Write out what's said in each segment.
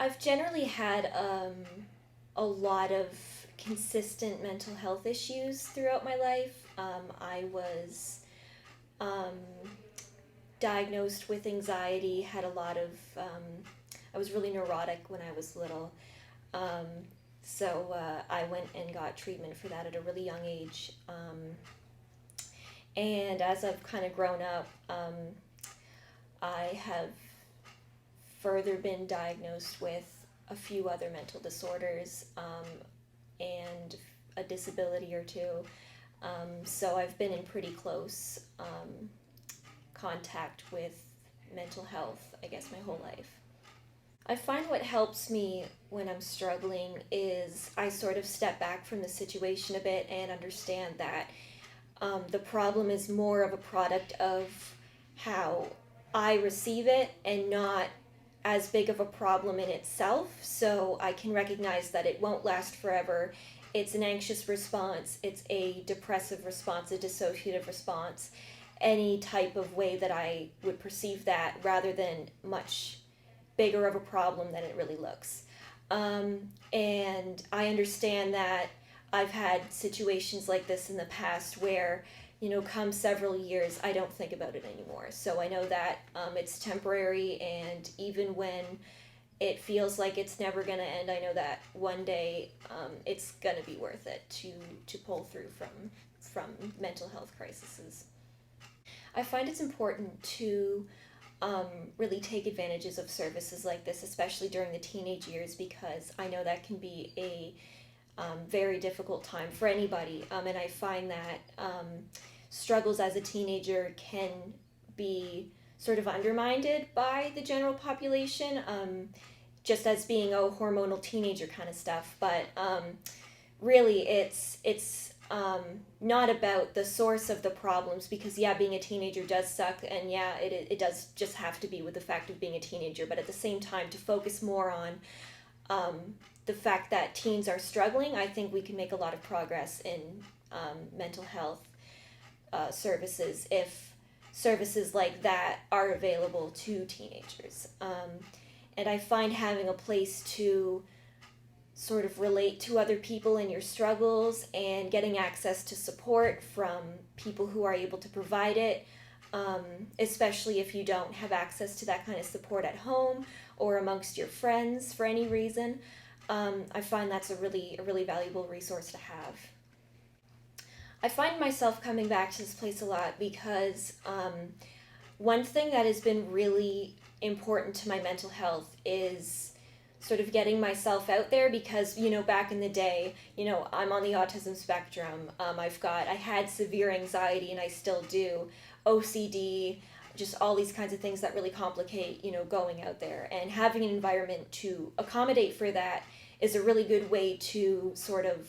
I've generally had a lot of consistent mental health issues throughout my life. I was um, diagnosed with anxiety, had a lot of, I was really neurotic when I was little. Um, so I went and got treatment for that at a really young age. And as I've kind of grown up, I have further been diagnosed with a few other mental disorders and a disability or two. So I've been in pretty close contact with mental health, I guess, my whole life. I find what helps me when I'm struggling is I sort of step back from the situation a bit and understand that the problem is more of a product of how I receive it and not as big of a problem in itself. So I can recognize that it won't last forever. It's an anxious response, it's a depressive response, a dissociative response, any type of way that I would perceive that rather than much bigger of a problem than it really looks. And I understand that I've had situations like this in the past where, come several years, I don't think about it anymore. So I know that it's temporary, and even when it feels like it's never going to end, I know that one day it's going to be worth it to pull through from mental health crises. I find it's important to really take advantages of services like this, especially during the teenage years, because I know that can be a very difficult time for anybody. And I find that struggles as a teenager can be sort of undermined by the general population, just as being a hormonal teenager kind of stuff. But really, it's not about the source of the problems, because yeah, being a teenager does suck, and yeah, it does just have to be with the fact of being a teenager. But at the same time, to focus more on the fact that teens are struggling, I think we can make a lot of progress in mental health services if services like that are available to teenagers. And I find having a place to sort of relate to other people in your struggles and getting access to support from people who are able to provide it, especially if you don't have access to that kind of support at home or amongst your friends for any reason. I find that's a really valuable resource to have. I find myself coming back to this place a lot because one thing that has been really important to my mental health is sort of getting myself out there, because back in the day, I'm on the autism spectrum. I had severe anxiety, and I still do, OCD, just all these kinds of things that really complicate going out there, and having an environment to accommodate for that is a really good way to sort of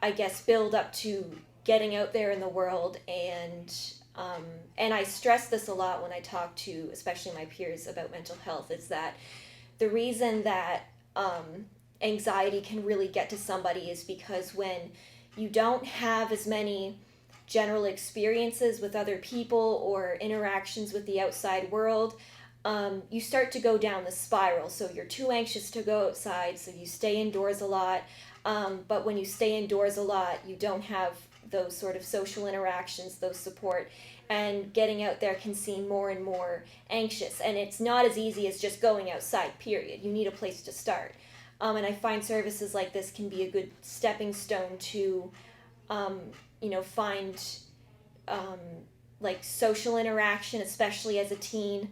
I guess build up to getting out there in the world. And I stress this a lot when I talk to especially my peers about mental health, is that the reason that anxiety can really get to somebody is because when you don't have as many general experiences with other people or interactions with the outside world, you start to go down the spiral. So you're too anxious to go outside, so you stay indoors a lot. But when you stay indoors a lot, you don't have those sort of social interactions, those support, and getting out there can seem more and more anxious. And it's not as easy as just going outside, period. You need a place to start. And I find services like this can be a good stepping stone to, find like social interaction, especially as a teen,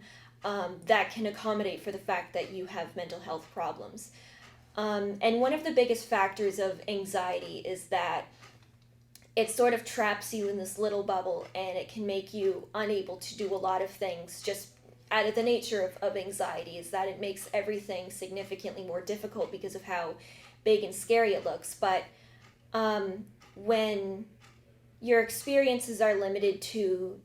that can accommodate for the fact that you have mental health problems. And one of the biggest factors of anxiety is that it sort of traps you in this little bubble, and it can make you unable to do a lot of things. Just out of the nature of anxiety is that it makes everything significantly more difficult because of how big and scary it looks. But when your experiences are limited to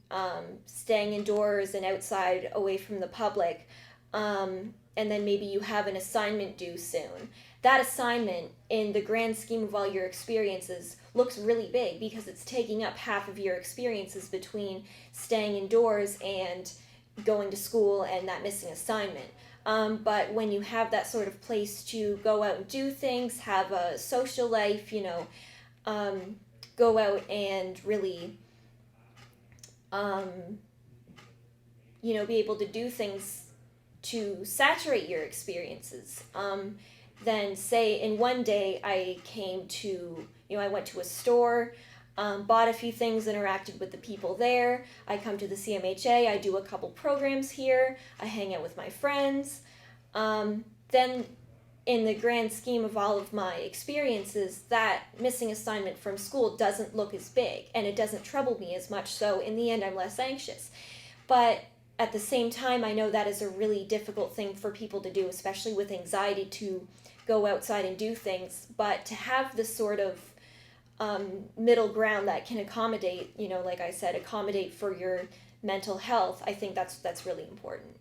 staying indoors and outside away from the public, and then maybe you have an assignment due soon, that assignment in the grand scheme of all your experiences looks really big, because it's taking up half of your experiences between staying indoors and going to school and that missing assignment. But when you have that sort of place to go out and do things, have a social life, go out and really, um, be able to do things to saturate your experiences. Then, say, in one day, I went to a store, bought a few things, interacted with the people there. I come to the CMHA, I do a couple programs here, I hang out with my friends. Then, in the grand scheme of all of my experiences, that missing assignment from school doesn't look as big and it doesn't trouble me as much. So, in the end, I'm less anxious. But at the same time, I know that is a really difficult thing for people to do, especially with anxiety, to go outside and do things. But to have this sort of middle ground that can accommodate, like I said, accommodate for your mental health, I think that's really important.